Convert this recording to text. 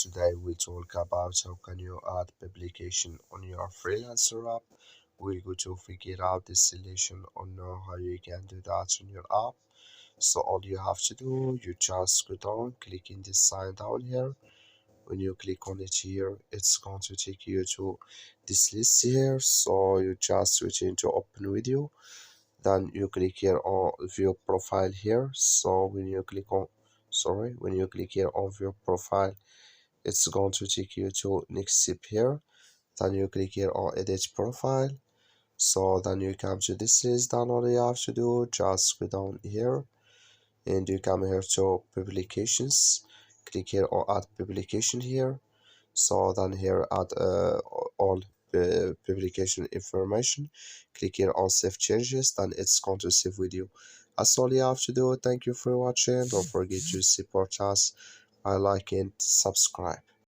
Today we'll talk about how can you add publication on your Freelancer app. We're going to figure out the solution on how you can do that on your app. So all you have to do, you just go down, click in this sign down here. When you click on it here, it's going to take you to this list here. So you just switch into open video. Then you click here on view profile here. So when you click here on view profile, it's going to take you to next step here. Then you click here on edit profile. So then you come to this list. Then all you have to do, just go down here and you come here to publications. Click here on add publication here. So then here add all publication information. Click here on save changes. Then it's going to save with you. That's all you have to do. Thank you for watching. Don't forget to support us by liking and subscribe.